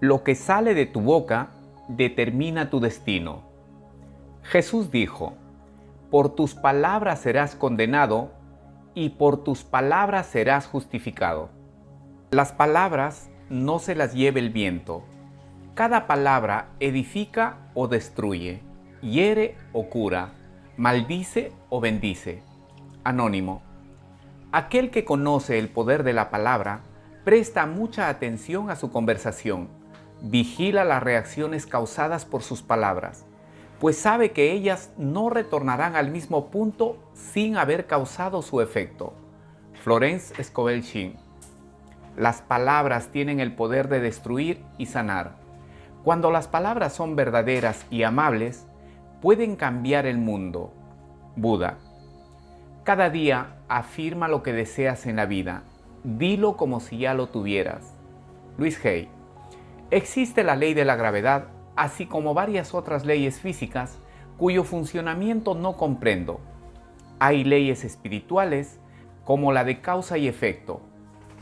Lo que sale de tu boca determina tu destino. Jesús dijo, por tus palabras serás condenado y por tus palabras serás justificado. Las palabras no se las lleve el viento. Cada palabra edifica o destruye, hiere o cura, maldice o bendice. Anónimo. Aquel que conoce el poder de la palabra presta mucha atención a su conversación, vigila las reacciones causadas por sus palabras, pues sabe que ellas no retornarán al mismo punto sin haber causado su efecto. Florence Scovel Shinn. Las palabras tienen el poder de destruir y sanar. Cuando las palabras son verdaderas y amables, pueden cambiar el mundo. Buda. Cada día afirma lo que deseas en la vida. Dilo como si ya lo tuvieras. Louise Hay. Existe la ley de la gravedad, así como varias otras leyes físicas, cuyo funcionamiento no comprendo. Hay leyes espirituales, como la de causa y efecto.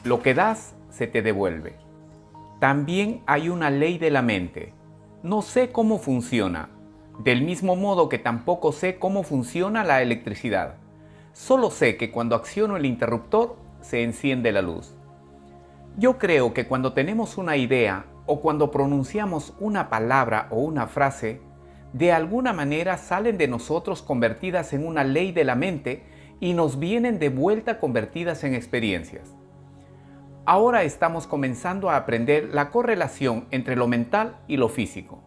Lo que das, se te devuelve. También hay una ley de la mente. No sé cómo funciona, del mismo modo que tampoco sé cómo funciona la electricidad. Solo sé que cuando acciono el interruptor, se enciende la luz. Yo creo que cuando tenemos una idea o cuando pronunciamos una palabra o una frase, de alguna manera salen de nosotros convertidas en una ley de la mente y nos vienen de vuelta convertidas en experiencias. Ahora estamos comenzando a aprender la correlación entre lo mental y lo físico.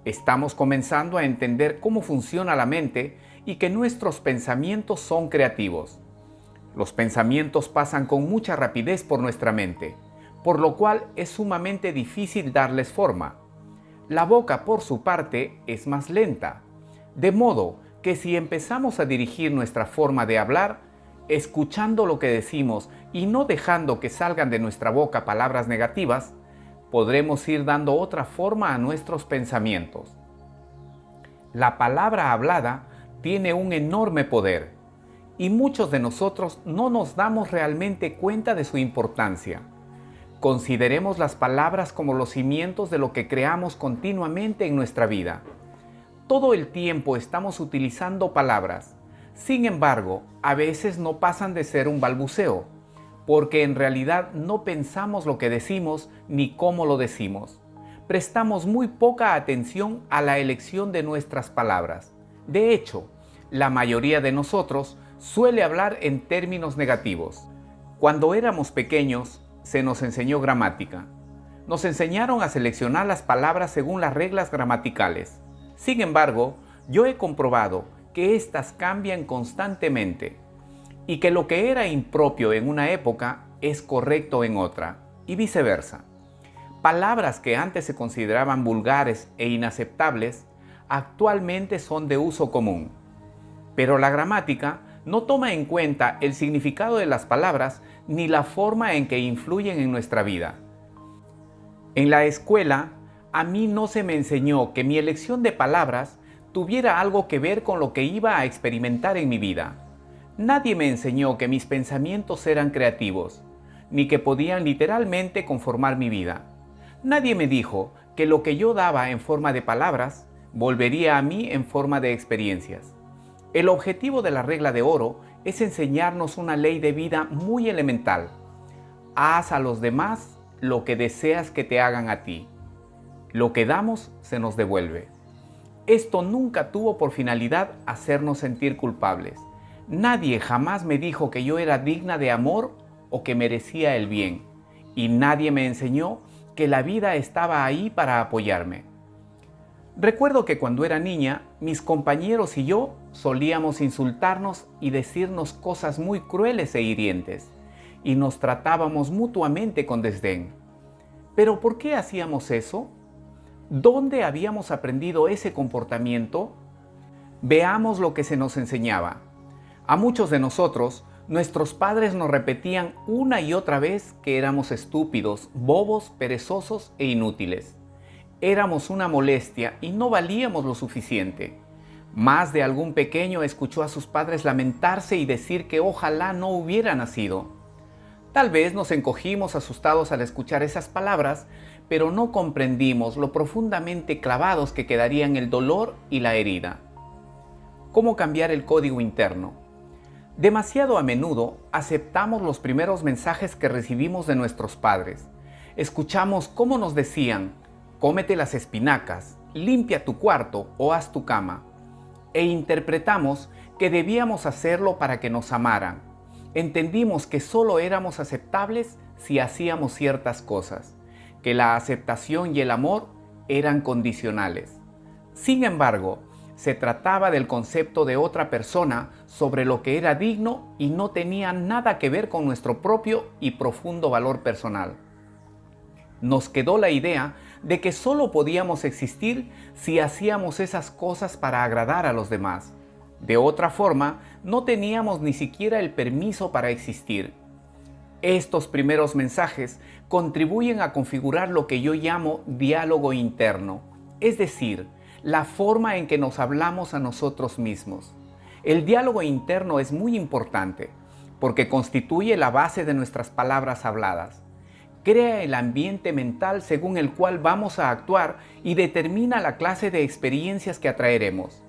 Estamos comenzando a entender cómo funciona la mente y que nuestros pensamientos son creativos. Los pensamientos pasan con mucha rapidez por nuestra mente, por lo cual es sumamente difícil darles forma. La boca, por su parte, es más lenta, de modo que si empezamos a dirigir nuestra forma de hablar, escuchando lo que decimos y no dejando que salgan de nuestra boca palabras negativas, podremos ir dando otra forma a nuestros pensamientos. La palabra hablada tiene un enorme poder, y muchos de nosotros no nos damos realmente cuenta de su importancia. Consideremos las palabras como los cimientos de lo que creamos continuamente en nuestra vida. Todo el tiempo estamos utilizando palabras. Sin embargo, a veces no pasan de ser un balbuceo, porque en realidad no pensamos lo que decimos ni cómo lo decimos. Prestamos muy poca atención a la elección de nuestras palabras. De hecho, la mayoría de nosotros suele hablar en términos negativos. Cuando éramos pequeños, se nos enseñó gramática. Nos enseñaron a seleccionar las palabras según las reglas gramaticales. Sin embargo, yo he comprobado que éstas cambian constantemente y que lo que era impropio en una época es correcto en otra, y viceversa. Palabras que antes se consideraban vulgares e inaceptables, actualmente son de uso común. Pero la gramática no toma en cuenta el significado de las palabras ni la forma en que influyen en nuestra vida. En la escuela, a mí no se me enseñó que mi elección de palabras tuviera algo que ver con lo que iba a experimentar en mi vida. Nadie me enseñó que mis pensamientos eran creativos, ni que podían literalmente conformar mi vida. Nadie me dijo que lo que yo daba en forma de palabras volvería a mí en forma de experiencias. El objetivo de la regla de oro es enseñarnos una ley de vida muy elemental. Haz a los demás lo que deseas que te hagan a ti. Lo que damos se nos devuelve. Esto nunca tuvo por finalidad hacernos sentir culpables. Nadie jamás me dijo que yo era digna de amor o que merecía el bien. Y nadie me enseñó que la vida estaba ahí para apoyarme. Recuerdo que cuando era niña, mis compañeros y yo solíamos insultarnos y decirnos cosas muy crueles e hirientes, y nos tratábamos mutuamente con desdén. ¿Pero por qué hacíamos eso? ¿Dónde habíamos aprendido ese comportamiento? Veamos lo que se nos enseñaba. A muchos de nosotros, nuestros padres nos repetían una y otra vez que éramos estúpidos, bobos, perezosos e inútiles. Éramos una molestia y no valíamos lo suficiente. Más de algún pequeño escuchó a sus padres lamentarse y decir que ojalá no hubiera nacido. Tal vez nos encogimos asustados al escuchar esas palabras, pero no comprendimos lo profundamente clavados que quedarían el dolor y la herida. ¿Cómo cambiar el código interno? Demasiado a menudo aceptamos los primeros mensajes que recibimos de nuestros padres. Escuchamos cómo nos decían: cómete las espinacas, limpia tu cuarto o haz tu cama. E interpretamos que debíamos hacerlo para que nos amaran. Entendimos que solo éramos aceptables si hacíamos ciertas cosas, que la aceptación y el amor eran condicionales. Sin embargo, se trataba del concepto de otra persona sobre lo que era digno y no tenía nada que ver con nuestro propio y profundo valor personal. Nos quedó la idea de que solo podíamos existir si hacíamos esas cosas para agradar a los demás. De otra forma, no teníamos ni siquiera el permiso para existir. Estos primeros mensajes contribuyen a configurar lo que yo llamo diálogo interno, es decir, la forma en que nos hablamos a nosotros mismos. El diálogo interno es muy importante porque constituye la base de nuestras palabras habladas. Crea el ambiente mental según el cual vamos a actuar y determina la clase de experiencias que atraeremos.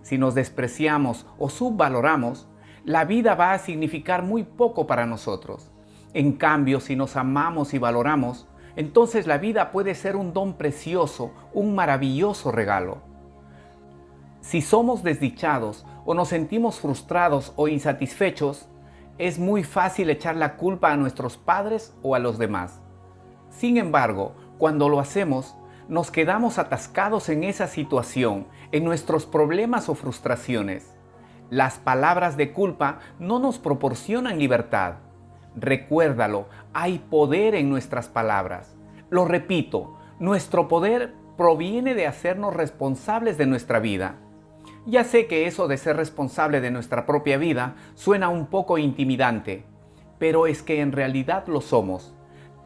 Si nos despreciamos o subvaloramos, la vida va a significar muy poco para nosotros. En cambio, si nos amamos y valoramos, entonces la vida puede ser un don precioso, un maravilloso regalo. Si somos desdichados o nos sentimos frustrados o insatisfechos, es muy fácil echar la culpa a nuestros padres o a los demás. Sin embargo, cuando lo hacemos, nos quedamos atascados en esa situación, en nuestros problemas o frustraciones. Las palabras de culpa no nos proporcionan libertad. Recuérdalo, hay poder en nuestras palabras. Lo repito, nuestro poder proviene de hacernos responsables de nuestra vida. Ya sé que eso de ser responsable de nuestra propia vida suena un poco intimidante, pero es que en realidad lo somos,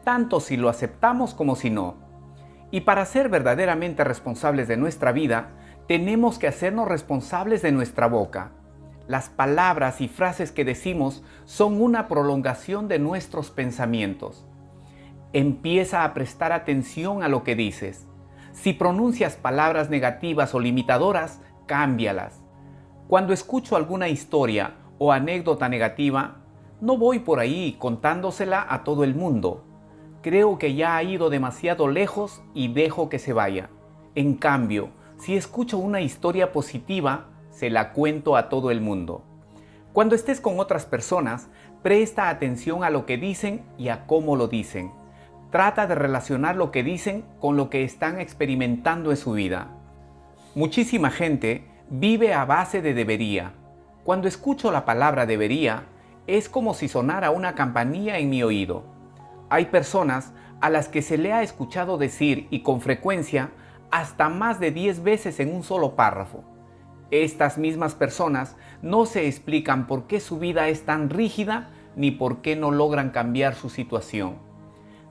tanto si lo aceptamos como si no. Y para ser verdaderamente responsables de nuestra vida, tenemos que hacernos responsables de nuestra boca. Las palabras y frases que decimos son una prolongación de nuestros pensamientos. Empieza a prestar atención a lo que dices. Si pronuncias palabras negativas o limitadoras, cámbialas. Cuando escucho alguna historia o anécdota negativa, no voy por ahí contándosela a todo el mundo. Creo que ya ha ido demasiado lejos y dejo que se vaya. En cambio, si escucho una historia positiva, se la cuento a todo el mundo. Cuando estés con otras personas, presta atención a lo que dicen y a cómo lo dicen. Trata de relacionar lo que dicen con lo que están experimentando en su vida. Muchísima gente vive a base de debería. Cuando escucho la palabra debería, es como si sonara una campanilla en mi oído. Hay personas a las que se le ha escuchado decir, y con frecuencia, hasta más de 10 veces en un solo párrafo. Estas mismas personas no se explican por qué su vida es tan rígida ni por qué no logran cambiar su situación.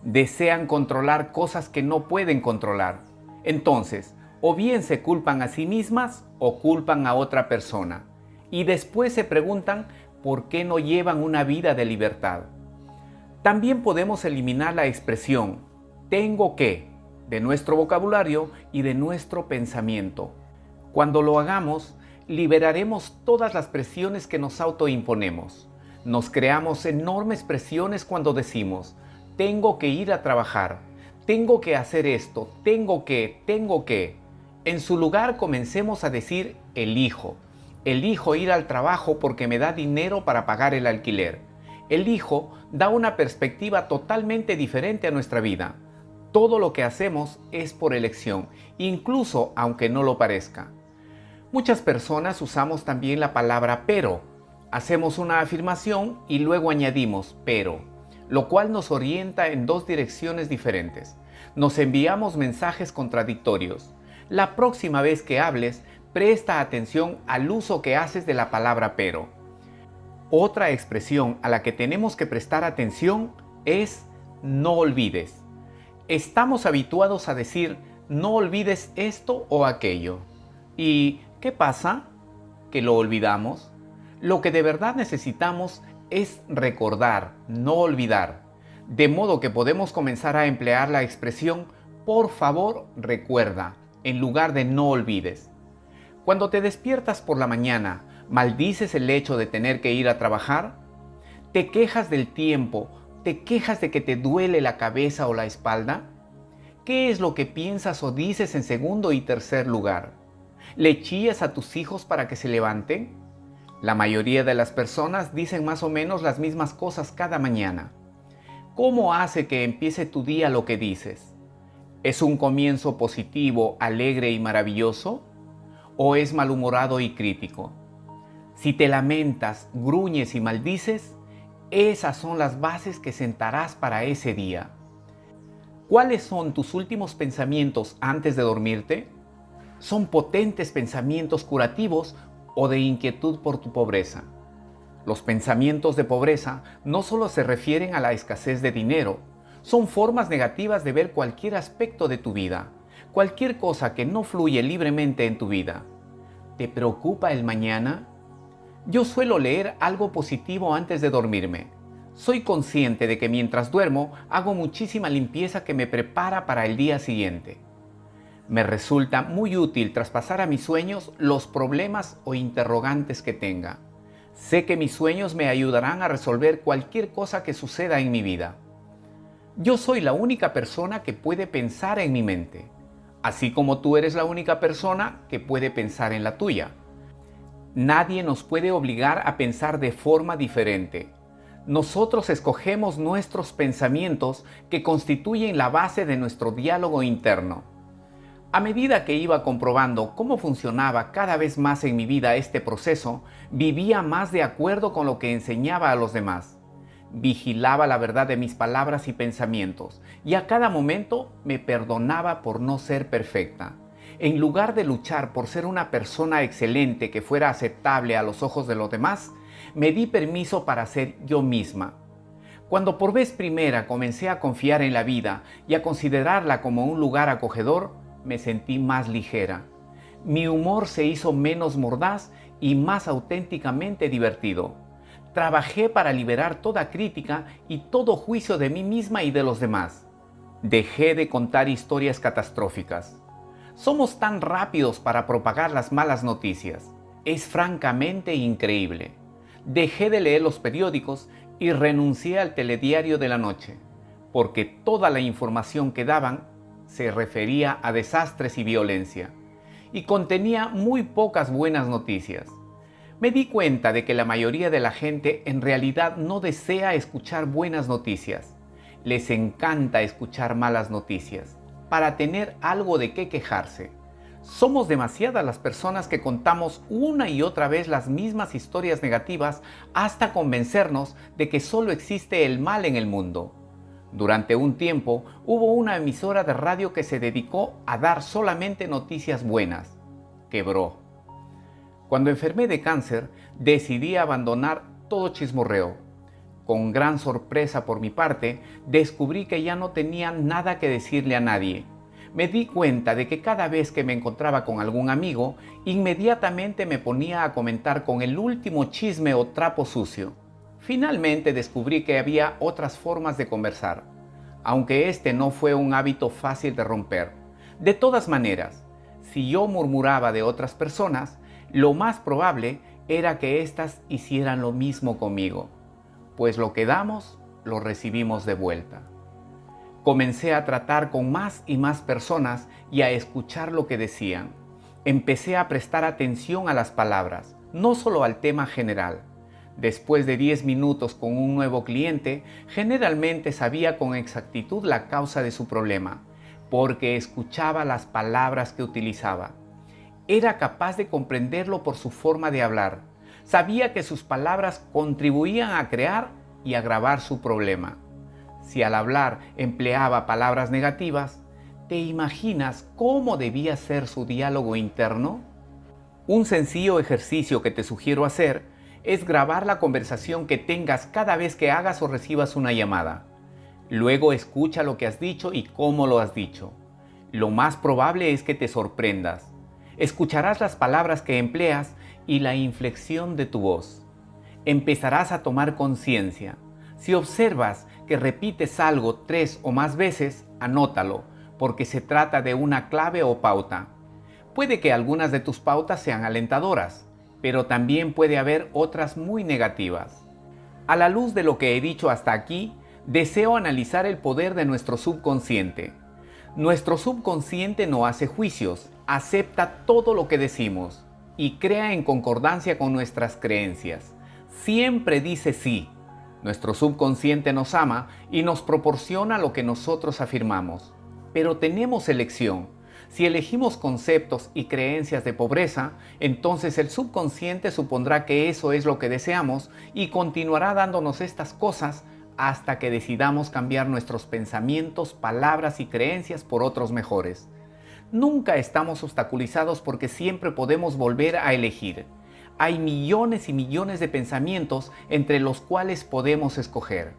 Desean controlar cosas que no pueden controlar. Entonces, o bien se culpan a sí mismas o culpan a otra persona. Y después se preguntan por qué no llevan una vida de libertad. También podemos eliminar la expresión «tengo que» de nuestro vocabulario y de nuestro pensamiento. Cuando lo hagamos, liberaremos todas las presiones que nos autoimponemos. Nos creamos enormes presiones cuando decimos «tengo que ir a trabajar», «tengo que hacer esto», «tengo que». En su lugar comencemos a decir «elijo». Elijo ir al trabajo porque me da dinero para pagar el alquiler. Elijo da una perspectiva totalmente diferente a nuestra vida. Todo lo que hacemos es por elección, incluso aunque no lo parezca. Muchas personas usamos también la palabra pero. Hacemos una afirmación y luego añadimos pero, lo cual nos orienta en dos direcciones diferentes. Nos enviamos mensajes contradictorios. La próxima vez que hables, presta atención al uso que haces de la palabra pero. Otra expresión a la que tenemos que prestar atención es no olvides. Estamos habituados a decir no olvides esto o aquello. ¿Y qué pasa? Que lo olvidamos. Lo que de verdad necesitamos es recordar, no olvidar. De modo que podemos comenzar a emplear la expresión por favor recuerda, en lugar de no olvides. Cuando te despiertas por la mañana, ¿maldices el hecho de tener que ir a trabajar? ¿Te quejas del tiempo? ¿Te quejas de que te duele la cabeza o la espalda? ¿Qué es lo que piensas o dices en segundo y tercer lugar? ¿Le chillas a tus hijos para que se levanten? La mayoría de las personas dicen más o menos las mismas cosas cada mañana. ¿Cómo hace que empiece tu día lo que dices? ¿Es un comienzo positivo, alegre y maravilloso? ¿O es malhumorado y crítico? Si te lamentas, gruñes y maldices, esas son las bases que sentarás para ese día. ¿Cuáles son tus últimos pensamientos antes de dormirte? ¿Son potentes pensamientos curativos o de inquietud por tu pobreza? Los pensamientos de pobreza no solo se refieren a la escasez de dinero, son formas negativas de ver cualquier aspecto de tu vida, cualquier cosa que no fluye libremente en tu vida. ¿Te preocupa el mañana? Yo suelo leer algo positivo antes de dormirme. Soy consciente de que mientras duermo hago muchísima limpieza que me prepara para el día siguiente. Me resulta muy útil traspasar a mis sueños los problemas o interrogantes que tenga. Sé que mis sueños me ayudarán a resolver cualquier cosa que suceda en mi vida. Yo soy la única persona que puede pensar en mi mente, así como tú eres la única persona que puede pensar en la tuya. Nadie nos puede obligar a pensar de forma diferente. Nosotros escogemos nuestros pensamientos que constituyen la base de nuestro diálogo interno. A medida que iba comprobando cómo funcionaba cada vez más en mi vida este proceso, vivía más de acuerdo con lo que enseñaba a los demás. Vigilaba la verdad de mis palabras y pensamientos, y a cada momento me perdonaba por no ser perfecta. En lugar de luchar por ser una persona excelente que fuera aceptable a los ojos de los demás, me di permiso para ser yo misma. Cuando por vez primera comencé a confiar en la vida y a considerarla como un lugar acogedor, me sentí más ligera. Mi humor se hizo menos mordaz y más auténticamente divertido. Trabajé para liberar toda crítica y todo juicio de mí misma y de los demás. Dejé de contar historias catastróficas. Somos tan rápidos para propagar las malas noticias. Es francamente increíble. Dejé de leer los periódicos y renuncié al telediario de la noche, porque toda la información que daban se refería a desastres y violencia, y contenía muy pocas buenas noticias. Me di cuenta de que la mayoría de la gente en realidad no desea escuchar buenas noticias. Les encanta escuchar malas noticias, para tener algo de qué quejarse. Somos demasiadas las personas que contamos una y otra vez las mismas historias negativas hasta convencernos de que solo existe el mal en el mundo. Durante un tiempo hubo una emisora de radio que se dedicó a dar solamente noticias buenas. Quebró. Cuando enfermé de cáncer, decidí abandonar todo chismorreo. Con gran sorpresa por mi parte, descubrí que ya no tenía nada que decirle a nadie. Me di cuenta de que cada vez que me encontraba con algún amigo, inmediatamente me ponía a comentar con el último chisme o trapo sucio. Finalmente descubrí que había otras formas de conversar, aunque este no fue un hábito fácil de romper. De todas maneras, si yo murmuraba de otras personas, lo más probable era que éstas hicieran lo mismo conmigo, pues lo que damos, lo recibimos de vuelta. Comencé a tratar con más y más personas y a escuchar lo que decían. Empecé a prestar atención a las palabras, no solo al tema general. Después de 10 minutos con un nuevo cliente, generalmente sabía con exactitud la causa de su problema, porque escuchaba las palabras que utilizaba. Era capaz de comprenderlo por su forma de hablar. Sabía que sus palabras contribuían a crear y agravar su problema. Si al hablar empleaba palabras negativas, ¿te imaginas cómo debía ser su diálogo interno? Un sencillo ejercicio que te sugiero hacer es grabar la conversación que tengas cada vez que hagas o recibas una llamada. Luego escucha lo que has dicho y cómo lo has dicho. Lo más probable es que te sorprendas. Escucharás las palabras que empleas y la inflexión de tu voz. Empezarás a tomar conciencia. Si observas que repites algo 3 o más veces, anótalo, porque se trata de una clave o pauta. Puede que algunas de tus pautas sean alentadoras, pero también puede haber otras muy negativas. A la luz de lo que he dicho hasta aquí, deseo analizar el poder de nuestro subconsciente. Nuestro subconsciente no hace juicios, acepta todo lo que decimos y crea en concordancia con nuestras creencias. Siempre dice sí. Nuestro subconsciente nos ama y nos proporciona lo que nosotros afirmamos. Pero tenemos elección. Si elegimos conceptos y creencias de pobreza, entonces el subconsciente supondrá que eso es lo que deseamos y continuará dándonos estas cosas hasta que decidamos cambiar nuestros pensamientos, palabras y creencias por otros mejores. Nunca estamos obstaculizados porque siempre podemos volver a elegir. Hay millones y millones de pensamientos entre los cuales podemos escoger.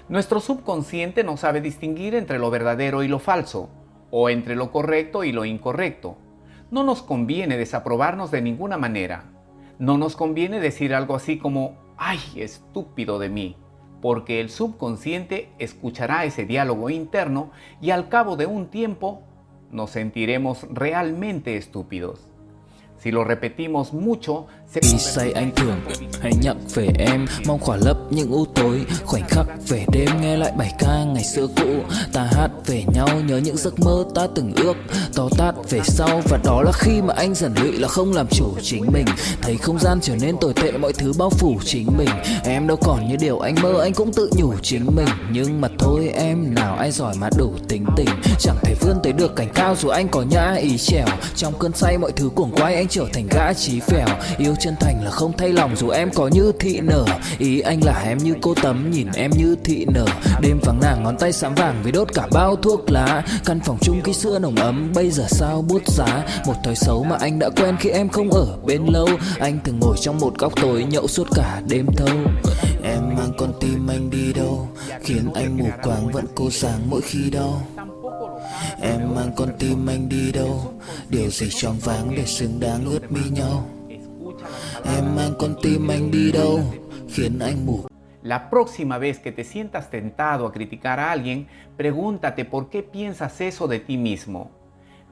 Nuestro subconsciente no sabe distinguir entre lo verdadero y lo falso, o entre lo correcto y lo incorrecto. No nos conviene desaprobarnos de ninguna manera. No nos conviene decir algo así como, ¡ay, estúpido de mí!, porque el subconsciente escuchará ese diálogo interno y al cabo de un tiempo nos sentiremos realmente estúpidos. Si lo repetimos mucho, sẽ say anh thường hãy nhắc về em, mong khỏa lấp những u tối, khoảnh khắc về đêm nghe lại bài ca ngày xưa cũ. Ta hát về nhau nhớ những giấc mơ ta từng ước, to tát về sau và đó là khi mà anh dần lụy là không làm chủ chính mình. Thấy không gian trở nên tồi tệ, mọi thứ bao phủ chính mình. Em đâu còn như điều anh mơ, anh cũng tự nhủ chính mình. Nhưng mà thôi em, nào ai giỏi mà đủ tính tình, chẳng thể vươn tới được cảnh cao dù anh có nhã ý trèo. Trong cơn say mọi thứ cuồng quay, anh trở thành gã chí phèo. Yêu chân thành là không thay lòng dù em có như thị nở. Ý anh là em như cô tấm, nhìn em như thị nở. Đêm vắng nàng ngón tay xám vàng vì đốt cả bao thuốc lá. Căn phòng chung ký sữa nồng ấm bây giờ sao bút giá. Một thói xấu mà anh đã quen khi em không ở bên lâu. Anh thường ngồi trong một góc tối nhậu suốt cả đêm thâu. Em mang con tim anh đi đâu, khiến anh mù quáng vẫn cố sáng mỗi khi đau. Em mang con tim anh đi đâu, điều gì choáng váng để xứng đáng ướt mi nhau. Em mang con tim anh đi đâu, khiến anh mù. La próxima vez que te sientas tentado a criticar a alguien, pregúntate por qué piensas eso de ti mismo.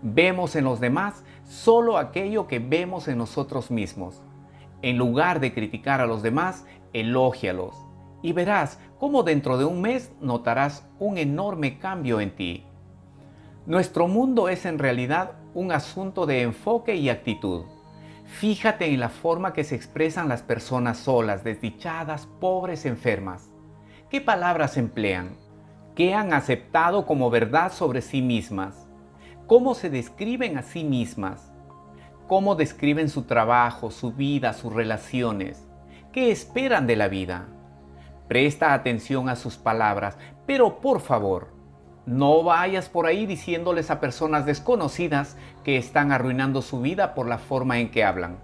Vemos en los demás solo aquello que vemos en nosotros mismos. En lugar de criticar a los demás, elógialos y verás cómo dentro de un mes notarás un enorme cambio en ti. Nuestro mundo es en realidad un asunto de enfoque y actitud. Fíjate en la forma que se expresan las personas solas, desdichadas, pobres, enfermas. ¿Qué palabras emplean? ¿Qué han aceptado como verdad sobre sí mismas? ¿Cómo se describen a sí mismas? ¿Cómo describen su trabajo, su vida, sus relaciones? ¿Qué esperan de la vida? Presta atención a sus palabras, pero por favor, no vayas por ahí diciéndoles a personas desconocidas que están arruinando su vida por la forma en que hablan.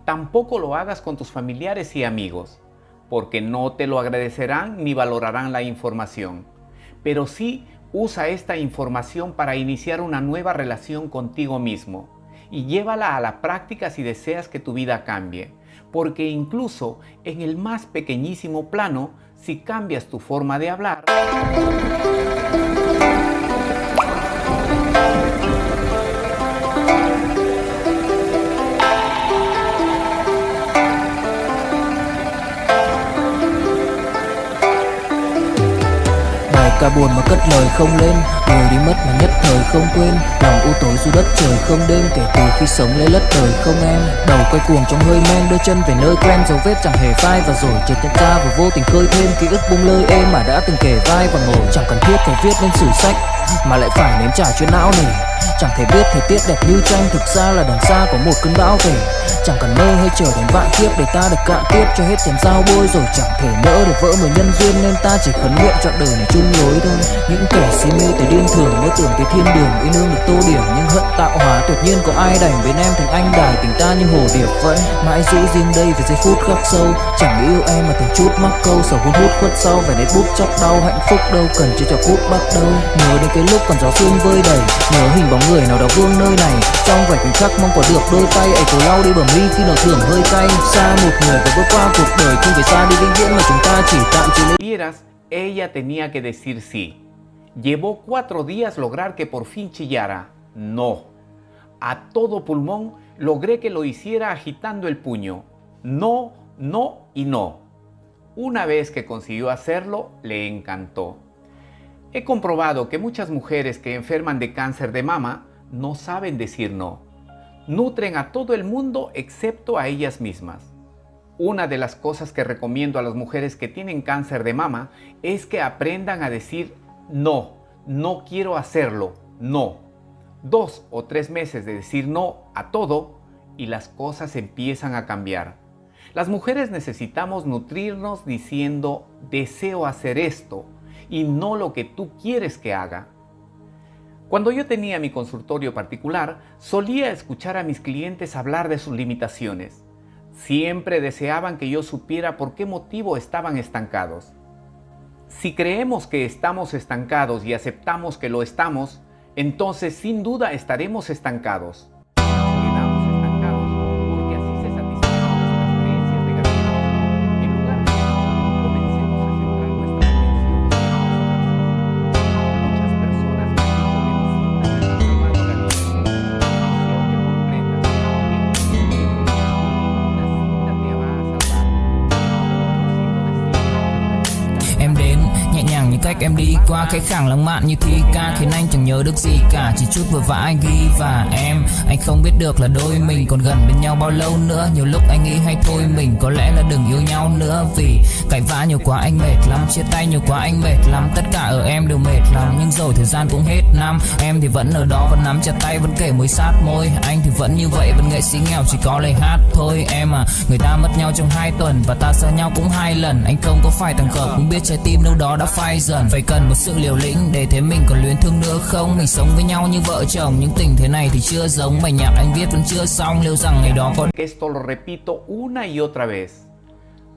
Tampoco lo hagas con tus familiares y amigos, porque no te lo agradecerán ni valorarán la información. Pero sí usa esta información para iniciar una nueva relación contigo mismo y llévala a la práctica si deseas que tu vida cambie, porque incluso en el más pequeñísimo plano, si cambias tu forma de hablar, ca buồn mà cất lời không lên, người đi mất mà nhất thời không quên. Lòng u tối dù đất trời không đêm, kể từ khi sống lấy lất đời không em. Đầu quay cuồng trong hơi men, đưa chân về nơi quen, dấu vết chẳng hề phai và rồi chợt nhận ra và vô tình khơi thêm ký ức bung lơi êm mà đã từng kể vai và ngồi. Chẳng cần thiết phải viết lên sử sách mà lại phải nếm trải chuyện não nỉ. Chẳng thể biết thời tiết đẹp như tranh thực ra là đằng xa có một cơn bão về. Chẳng cần mơ hay chờ đến vạn kiếp để ta được cạn tiếp cho hết tiền giao bôi, rồi chẳng thể nỡ để vỡ một nhân duyên nên ta chỉ khấn nguyện chọn đời này chung lối thôi. Những kẻ si mê tới điên thường mơ tưởng tới thiên đường yêu nương được tô điểm, nhưng hận tạo hóa tuyệt nhiên có ai đành bên em thành anh đài tình ta như hồ điệp vẫn mãi giữ riêng đây về giây phút khắc sâu. Chẳng yêu em mà từng chút mắc câu sầu hun hút khuất sau về nét bút chóc đau hạnh phúc đâu cần chưa cho phút bắt đầu. Nhớ đến cái lúc còn gió sương vơi đầy, nhớ hình bóng người nào đó vương nơi này. Trong vài khoảnh khắc mong có được đôi tay ấy cố lau đi bầm ly khi nỗi thương hơi cay. Xa một người và bước qua cuộc đời không phải xa đi vĩnh viễn mà chúng ta chỉ tạm chia ly. Vieras, ella tenía que decir sí. Llevó 4 días lograr que por fin chillara. No. A todo pulmón logré que lo hiciera agitando el puño. No, no y no. Una vez que consiguió hacerlo, le encantó. He comprobado que muchas mujeres que enferman de cáncer de mama no saben decir no. Nutren a todo el mundo excepto a ellas mismas. Una de las cosas que recomiendo a las mujeres que tienen cáncer de mama es que aprendan a decir no, no quiero hacerlo, no. 2 o 3 meses de decir no a todo y las cosas empiezan a cambiar. Las mujeres necesitamos nutrirnos diciendo deseo hacer esto y no lo que tú quieres que haga. Cuando yo tenía mi consultorio particular, solía escuchar a mis clientes hablar de sus limitaciones. Siempre deseaban que yo supiera por qué motivo estaban estancados. Si creemos que estamos estancados y aceptamos que lo estamos, entonces sin duda estaremos estancados. Quedamos estancados porque así se satisfacen nuestras creencias negativas. En lugar de eso, comencemos a centrar nuestra atención. Muchas personas me han dicho de visitas que han salvado la vida. Deseo que comprendas que ningún libro ni ninguna cinta te va a salvar. Em đến nhẹ nhàng như cách em đi qua cái khẳng lãng mạn như thi ca khiến anh chẳng nhớ được gì cả, chỉ chút vừa vã anh ghi và anh không biết được là đôi mình còn gần bên nhau bao lâu nữa. Nhiều lúc anh nghĩ hay thôi mình có lẽ là đừng yêu nhau nữa, vì cãi vã nhiều quá anh mệt lắm, chia tay nhiều quá anh mệt lắm, tất cả ở em đều mệt lắm. Nhưng rồi thời gian cũng hết năm, em thì vẫn ở đó, vẫn nắm chặt tay, vẫn kể môi sát môi. Anh thì vẫn như vậy, vẫn nghệ sĩ nghèo chỉ có lời hát thôi. Em à, người ta mất nhau trong 2 tuần và ta xa nhau cũng 2 lần. Anh không có phải thằng khờ, cũng biết trái tim đâu đó đã phai dần. Phải cần một sự liều lĩnh để thấy mình còn luyến thương nữa không. Mình sống với nhau như vợ chồng, những tình thế này thì chưa giống. Bài nhạc anh viết vẫn chưa xong, liệu rằng ngày đó có. Esto lo repito una y otra vez.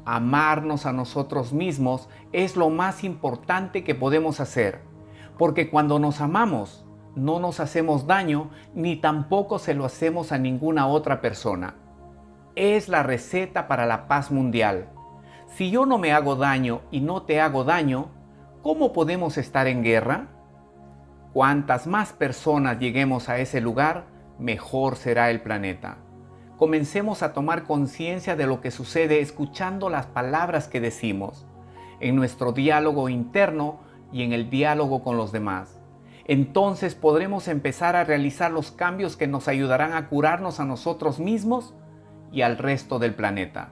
Amarnos a nosotros mismos es lo más importante que podemos hacer, porque cuando nos amamos, no nos hacemos daño ni tampoco se lo hacemos a ninguna otra persona. Es la receta para la paz mundial. Si yo no me hago daño y no te hago daño, ¿cómo podemos estar en guerra? Cuantas más personas lleguemos a ese lugar, mejor será el planeta. Comencemos a tomar conciencia de lo que sucede escuchando las palabras que decimos, en nuestro diálogo interno y en el diálogo con los demás. Entonces podremos empezar a realizar los cambios que nos ayudarán a curarnos a nosotros mismos y al resto del planeta.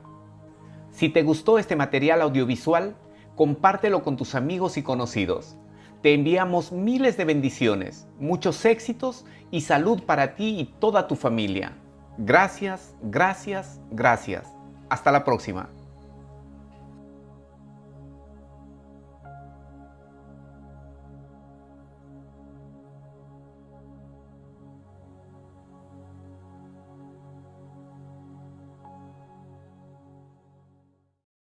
Si te gustó este material audiovisual, compártelo con tus amigos y conocidos. Te enviamos miles de bendiciones, muchos éxitos y salud para ti y toda tu familia. Gracias, gracias, gracias. Hasta la próxima.